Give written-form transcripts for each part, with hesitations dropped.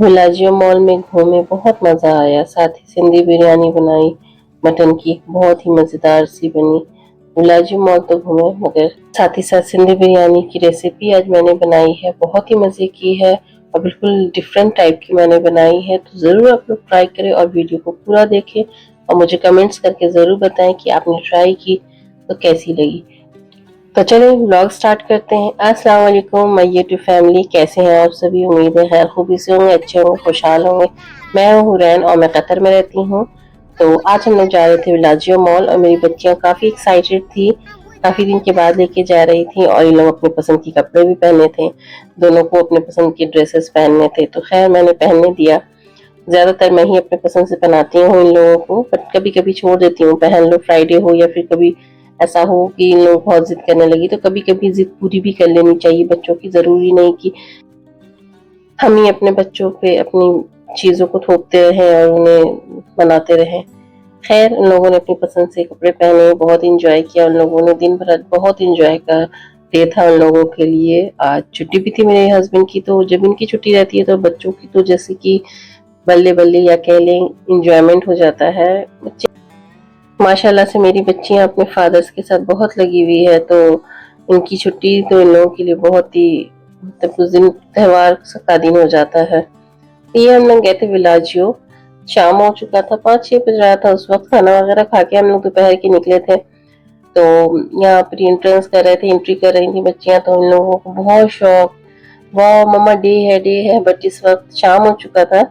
विलाजियो mall में घूमे, बहुत मज़ा आया। साथ ही सिंधी बिरयानी बनाई मटन की, बहुत ही मज़ेदार सी बनी। विलाजियो मॉल तो घूमे, मगर साथ ही साथ सिंधी बिरयानी की रेसिपी आज मैंने बनाई है, बहुत ही मज़े की है और बिल्कुल डिफरेंट टाइप की मैंने बनाई है। तो ज़रूर आप लोग ट्राई करें और वीडियो को पूरा देखें और मुझे कमेंट्स करके ज़रूर बताएं कि आपने ट्राई की तो कैसी लगी। तो चलिए व्लॉग स्टार्ट करते हैं। अस्सलाम वालेकुम माय यूट्यूब फैमिली, कैसे हैं आप सभी? उम्मीद है खैर खूबी से होंगे, अच्छे होंगे, खुशहाल होंगे। मैं हूँ हुरैन और मैं कतर में रहती हूँ। तो आज हम लोग जा रहे थे विलाजियो मॉल और मेरी बच्चियाँ काफ़ी एक्साइटेड थी, काफ़ी दिन के बाद लेके जा रही थी और ये लोग अपनी पसंद के कपड़े भी पहने थे। दोनों को अपने पसंद की ड्रेसेस पहनने थे, तो खैर मैंने पहनने दिया। ज़्यादातर मैं ही अपने पसंद से पहनाती हूँ इन लोगों को, बट कभी कभी छोड़ देती हूँ, पहन लो फ्राइडे हो या फिर कभी ऐसा हो कि इन लोग बहुत जिद करने लगी तो कभी कभी जिद पूरी भी कर लेनी चाहिए बच्चों की। ज़रूरी नहीं कि हम ही अपने बच्चों पे अपनी चीज़ों को थोपते रहें और उन्हें बनाते रहें। खैर उन लोगों ने अपनी पसंद से कपड़े पहने, बहुत इंजॉय किया उन लोगों ने। दिन भर बहुत इंजॉय का डे था उन लोगों के लिए। आज छुट्टी भी थी मेरे हस्बैंड की, तो जब इनकी छुट्टी रहती है तो बच्चों की तो जैसे कि बल्ले बल्ले या कह लें इंजॉयमेंट हो जाता है। बच्चे माशाल्लाह से मेरी बच्चियां अपने फादर्स के साथ बहुत लगी हुई है, तो इनकी छुट्टी तो इन लोगों के लिए बहुत ही मतलब उस दिन त्योहार का दिन हो जाता है। ये हम लोग गए थे विलाजियो, शाम हो चुका था, 5-6 बज रहा था उस वक्त। खाना वगैरह खा के हम लोग दोपहर के निकले थे। तो यहाँ पर एंट्रेंस कर रहे थे, एंट्री कर रही थी बच्चियां, तो इन लोगों को बहुत शौक, वाह मम्मा डे है डे है। बट इस वक्त शाम हो चुका था।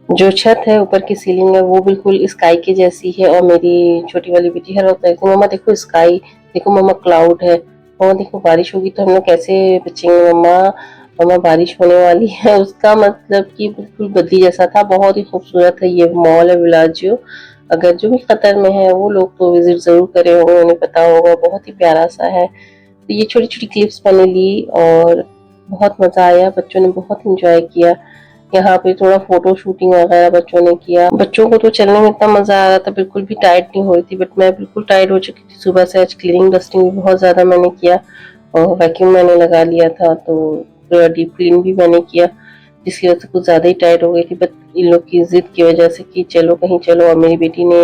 जो छत है ऊपर की सीलिंग है वो बिल्कुल स्काई के जैसी है और मेरी छोटी वाली बेटी हर वक्त कहती है मम्मा देखो स्काई, देखो मम्मा क्लाउड है, मम्मा देखो बारिश होगी तो हम लोग कैसे बचेंगे मम्मा, मम्मा बारिश होने वाली है। उसका मतलब कि बिल्कुल बदली जैसा था। बहुत ही खूबसूरत है ये मॉल है विलाजियो। अगर जो भी कतर में है वो लोग तो विजिट जरूर करे होंगे, उन्हें पता होगा, बहुत ही प्यारा सा है। तो ये छोटी छोटी क्लिप्स मैंने ली और बहुत मज़ा आया, बच्चों ने बहुत इंजॉय किया। यहाँ पे थोड़ा फोटो शूटिंग वगैरह बच्चों ने किया। बच्चों को तो चलने में इतना मजा आ रहा था, बिल्कुल भी टायर्ड नहीं हो रही थी, बट मैं बिल्कुल टायर्ड हो चुकी थी सुबह से। आज क्लीनिंग डस्टिंग भी बहुत ज्यादा मैंने किया और वैक्यूम मैंने लगा लिया था, तो पूरा डीप क्लीन भी मैंने किया, जिसकी वजह से कुछ ज्यादा ही टायर्ड हो गई थी। बट इन लोग की जिद की वजह से कि चलो कहीं चलो, और मेरी बेटी ने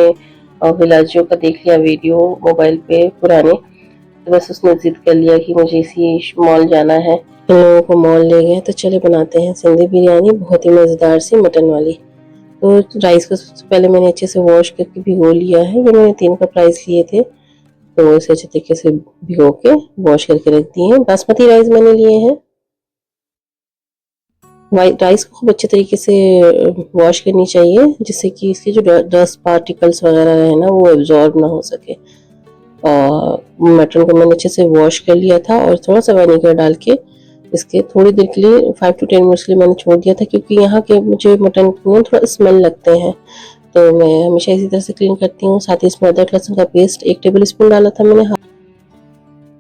विलाजियो का देख लिया वीडियो मोबाइल पे पुराने, तो बस उसने जिद कर लिया कि मुझे इसी मॉल जाना है। इन लोगों को मॉल ले गए तो चले बनाते हैं सिंधी बिरयानी, बहुत ही मज़ेदार सी मटन वाली। तो राइस को सबसे पहले मैंने अच्छे से वॉश करके भिगो लिया है। ये मैंने 3 कप राइस लिए थे, तो इसे अच्छे तरीके से भिगो के वॉश करके रख दिए हैं। बासमती राइस मैंने लिए हैं। राइस को खूब अच्छे तरीके से वॉश करनी चाहिए, जिससे कि इसके जो डस्ट पार्टिकल्स वगैरह है ना वो एब्जॉर्ब ना हो सके। और मटन को मैंने अच्छे से वॉश कर लिया था और थोड़ा सा विनेगर डाल के इसके थोड़ी देर के लिए 5 to 10 मिनट्स के लिए मैंने छोड़ दिया था, क्योंकि यहाँ के मुझे मटन में थोड़ा स्मेल लगते हैं, तो मैं हमेशा इसी तरह से क्लीन करती हूँ। साथ ही इसमें अदरक लहसुन का पेस्ट 1 टेबल स्पून डाला था मैंने,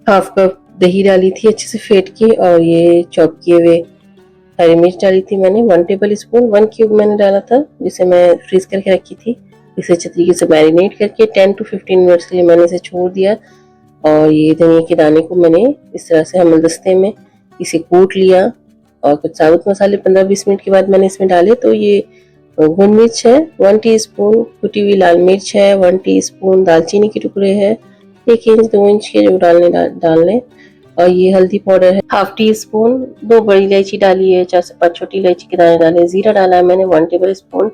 हाफ कप दही डाली थी अच्छे से फेंट के, और ये चॉप किए हुए हरी मिर्च डाली थी मैंने 1 टेबल स्पून, 1 क्यूब मैंने डाला था, जिसे मैं फ्रीज करके रखी थी। इसे अच्छे तरीके से मैरिनेट करके 10 to 15 मिनट्स के लिए मैंने इसे छोड़ दिया। और ये धनिया के दाने को मैंने इस तरह से हमलदस्ते में इसे कूट लिया और कुछ साबुत मसाले 15-20 मिनट के बाद मैंने इसमें डाले। तो ये भुन मिर्च है 1 टीस्पून, कुटी हुई लाल मिर्च है 1 टीस्पून, दालचीनी के टुकड़े हैं 1 इंच 2 इंच के जो डालने, और ये हल्दी पाउडर है हाफ टी स्पून, 2 बड़ी इलायची डाली है, 4 से 5 छोटी इलायची के दाने डाले, जीरा डाला है मैंने 1 टेबल स्पून,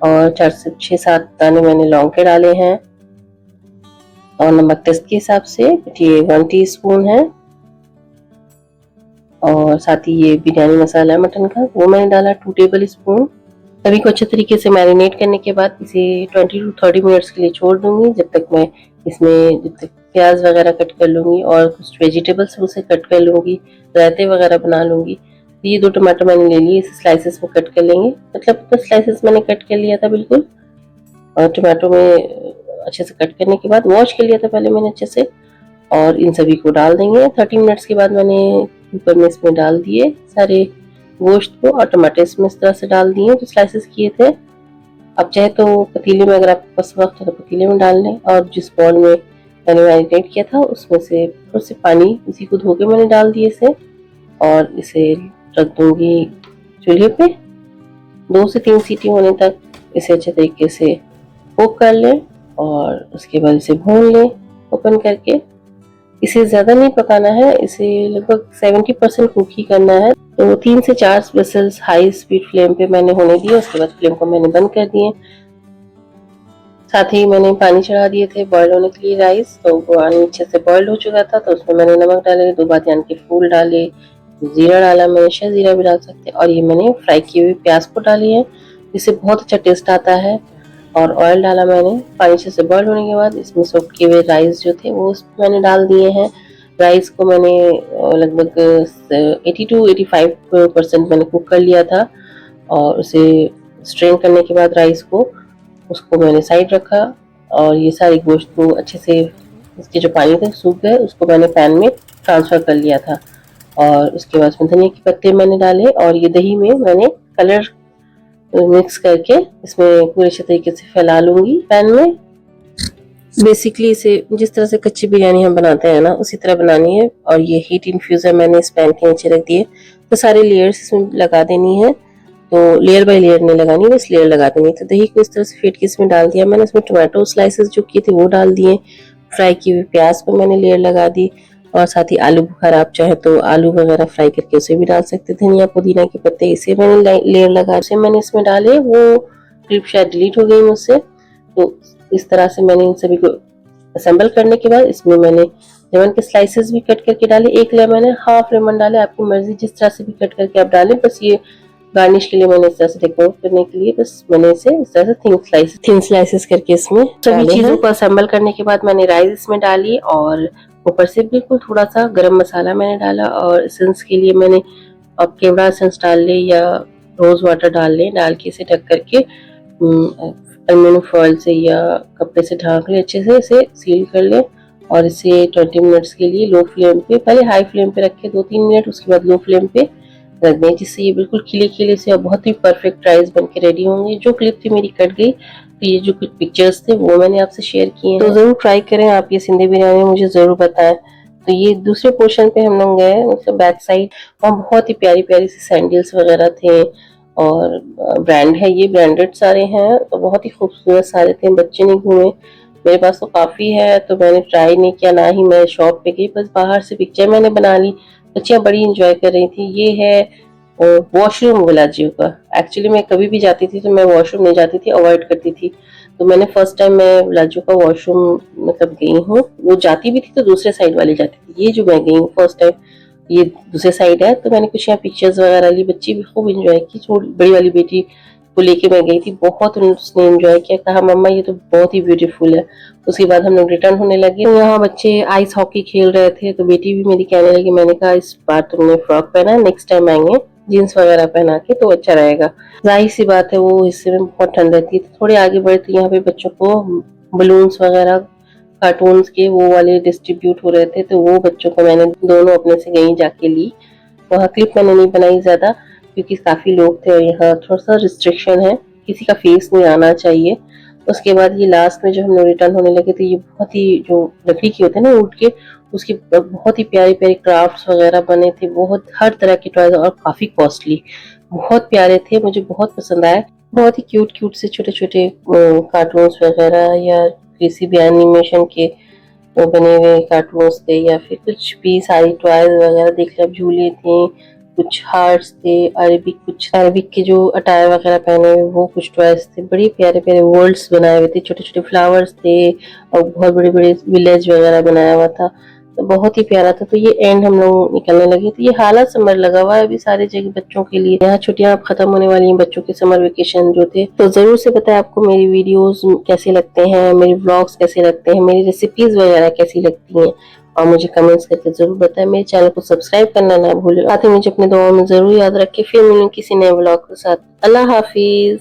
और 4 से 6-7 दाने मैंने लौंग के डाले हैं, और नमक टेस्ट के हिसाब से ये 1 टीस्पून है, और साथ ही ये बिरयानी मसाला है मटन का वो मैंने डाला 2 टेबल स्पून। सभी को अच्छे तरीके से मैरिनेट करने के बाद इसे 20 to 30 मिनट्स के लिए छोड़ दूंगी, जब तक मैं इसमें प्याज वगैरह कट कर लूंगी और कुछ वेजिटेबल्स उसे कट कर लूंगी, रायते वगैरह बना लूंगी। ये 2 टमाटर मैंने ले लिए, इसे स्लाइसेस में कट कर लेंगे, मतलब तो स्लाइसेस मैंने कट कर लिया था बिल्कुल। और टमाटो में अच्छे से कट करने के बाद वॉश कर लिया था पहले मैंने अच्छे से, और इन सभी को डाल देंगे। 30 मिनट्स के बाद मैंने कुकर में इसमें डाल दिए सारे गोश्त को, और टमाटर इसमें इस तरह से डाल दिए जो स्लाइसेस किए थे। अब चाहे तो पतीले में, अगर आपके पास वक्त है तो पतीले में डाल लें, और जिस बॉल में मैंने मैरिनेट किया था उसमें से थोड़ा से पानी उसी को धो के मैंने डाल दिए इसे, और इसे रख दूंगी चूल्हे पे। 2 से 3 सीटी होने तक इसे अच्छे तरीके से कुक कर लें और उसके बाद इसे भून लें ओपन करके। इसे ज़्यादा नहीं पकाना है, इसे लगभग 70% कुक ही करना है। तो 3 से 4 विसल्स हाई स्पीड फ्लेम पे मैंने होने दिए, उसके बाद फ्लेम को मैंने बंद कर दिए। साथ ही मैंने पानी चढ़ा दिए थे बॉयल होने के लिए राइस, तो पानी अच्छे से बॉयल हो चुका था, तो उसमें मैंने नमक डाले, 2 बादियान के फूल डाले, जीरा डाला, मैंने शायद जीरा भी डाल सकते हैं, और ये मैंने फ्राई किए हुए प्याज को डाली है, इससे बहुत अच्छा टेस्ट आता है। और ऑयल डाला मैंने, पानी अच्छे से बॉयल होने के बाद इसमें सोक किए हुए राइस जो थे वो उसमें मैंने डाल दिए हैं। राइस को मैंने लगभग 80 to 85% मैंने कुक कर लिया था, और उसे स्ट्रेन करने के बाद राइस को उसको मैंने साइड रखा, और ये सारी गोश्त को अच्छे से इसके जो पानी थे सूख गए, उसको मैंने पैन में ट्रांसफ़र कर लिया था। और उसके बाद उसमें धनिया के पत्ते मैंने डाले, और ये दही में मैंने कलर मिक्स करके इसमें पूरे अच्छे तरीके से फैला लूँगी पैन में। बेसिकली इसे जिस तरह से कच्ची बिरयानी हम बनाते हैं ना, उसी तरह बनानी है। और ये हीट इन्फ्यूज़र मैंने इस पैन के नीचे रख दिए, तो सारे लेयर्स इसमें लगा देनी है। तो लेयर बाय लेयर नहीं लगानी, बस लेयर लगा देनी। तो दही को इस तरह से फेंट के इसमें डाल दिया मैंने, इसमें टोमेटो स्लाइसेस जो किए थे वो डाल दिए, फ्राई की हुई प्याज को मैंने लेयर लगा दी, और साथ ही आलू बुखारा, आप चाहे तो आलू वगैरह फ्राई करके उसे भी डाल सकते थे। धनिया पुदीना के पत्ते इसे मैंने लेयर लगा से मैंने इसमें डाले, वो क्लिप शायद डिलीट हो गई मुझसे। तो इस तरह से मैंने इन सभी को असेंबल करने के बाद इसमें मैंने लेमन के स्लाइसेस भी कट करके डाले, एक लेमन है, हाफ लेमन डाले, आपकी मर्जी जिस तरह से भी कट करके आप डालें। बस ये गार्निश के लिए मैंने इस तरह से डेकोरेट करने के लिए बस मैंने इसे इस तरह से थिन स्लाइसेस करके इसमें सभी चीजों को असेंबल करने के बाद मैंने राइस इसमें डाली, और ऊपर से बिल्कुल थोड़ा सा गरम मसाला मैंने डाला, और एसेंस के लिए मैंने आप केवड़ा एसेंस डाल ले या रोज वाटर डाल ले, डाल के इसे ढक करके अल्मीनियम फॉइल से या कपड़े से ढक ले, अच्छे से इसे सील कर ले, और इसे 20 मिनट्स के लिए लो फ्लेम पे, पहले हाई फ्लेम पे रखे 2-3 मिनट, उसके बाद लो फ्लेम पे रख दें, जिससे ये बिल्कुल खिले खिले से और बहुत ही परफेक्ट राइस बन के रेडी होंगे। जो क्लिप थी मेरी कट गई, तो ये जो कुछ पिक्चर्स थे वो मैंने आपसे शेयर किए, तो जरूर ट्राई करें आप ये सिंधी बिरयानी, मुझे जरूर बताएं। तो ये दूसरे पोर्शन पे हम लोग गए, मतलब बैक साइड, वहाँ बहुत ही प्यारी प्यारी सी सैंडल्स वगैरह थे, और ब्रांड है, ये ब्रांडेड सारे हैं, तो बहुत ही खूबसूरत सारे थे। बच्चे नहीं घूमे, मेरे पास तो काफी है, तो मैंने ट्राई नहीं किया, ना ही मैं शॉप पे गई, बस बाहर से पिक्चर मैंने बना ली। बच्चियां बड़ी इंजॉय कर रही थी। ये है वॉशरूम विलाजियो का। एक्चुअली मैं कभी भी जाती थी तो मैं वॉशरूम नहीं जाती थी, अवॉइड करती थी। तो मैंने फर्स्ट टाइम मैं विलाजियो का वॉशरूम मतलब गई हूँ, वो जाती भी थी तो दूसरे साइड वाली जाती थी, ये जो मैं गई हूँ फर्स्ट टाइम ये दूसरे साइड है। तो मैंने कुछ यहाँ पिक्चर्स वगैरह ली, बच्ची भी खूब इंजॉय की, बड़ी वाली बेटी को लेके मैं गई थी, बहुत उसने एंजॉय किया, कहा मम्मा ये तो बहुत ही ब्यूटीफुल है। उसके बाद हम लोग रिटर्न होने लगे, तो यहाँ बच्चे आइस हॉकी खेल रहे थे, तो बेटी भी मेरी कहने लगी, मैंने कहा इस बार तुमने फ्रॉक पहना, नेक्स्ट टाइम आएंगे जीन्स वगैरह पहना के तो अच्छा रहेगा। जाहिर सी बात है वो हिस्से में बहुत ठंड रहती है। तो थोड़े आगे बढ़े तो यहाँ पे बच्चों को बलून्स वगैरह कार्टून्स के वो वाले डिस्ट्रीब्यूट हो रहे थे, तो वो बच्चों को मैंने दोनों अपने से गई जाके ली। वहाँ क्लिप मैंने नहीं बनाई ज्यादा, क्योंकि काफी लोग थे और यहाँ थोड़ा सा रिस्ट्रिक्शन है, किसी का फेस नहीं आना चाहिए। उसके बाद ये लास्ट में जो हम लोग रिटर्न होने लगे, तो ये बहुत ही जो लकड़ी के होते हैं ना ऊँट के, उसके बहुत ही प्यारे प्यारे क्राफ्ट्स वगैरह बने थे, बहुत हर तरह के टॉयज, और काफी कॉस्टली, बहुत प्यारे थे, मुझे बहुत पसंद आए। बहुत ही क्यूट क्यूट से छोटे छोटे कार्टून्स वगैरह, या किसी भी एनिमेशन के बने हुए कार्टून्स थे, या फिर कुछ भी सारी टॉयज वगैरह देख लो, झूले थे, कुछ हार्ट्स थे, कुछ अरबिक के जो अटायर वगैरह पहने हुए वो कुछ टॉयज थे, बड़े प्यारे प्यारे वर्ल्ड्स बनाए हुए थे, छोटे छोटे फ्लावर्स थे, और बहुत बड़े बड़े विलेज वगैरह बनाया हुआ था, तो बहुत ही प्यारा था। तो ये एंड हम लोग निकलने लगे, तो ये हालत समर लगा हुआ है अभी सारी जगह बच्चों के लिए, यहाँ छुट्टियां खत्म होने वाली हैं, बच्चों के समर वेकेशन जो थे। तो जरूर से बताएं आपको मेरी वीडियोस कैसे लगते हैं, मेरे व्लॉग्स कैसे लगते हैं, मेरी रेसिपीज वगैरह कैसी लगती हैं, और मुझे कमेंट्स करके जरूर बताएं। मेरे चैनल को सब्सक्राइब करना ना भूलें, साथ ही मुझे अपने दुआओं में जरूर याद रखें। फिर मिलूंगी किसी नए व्लॉग के साथ। अल्लाह हाफिज।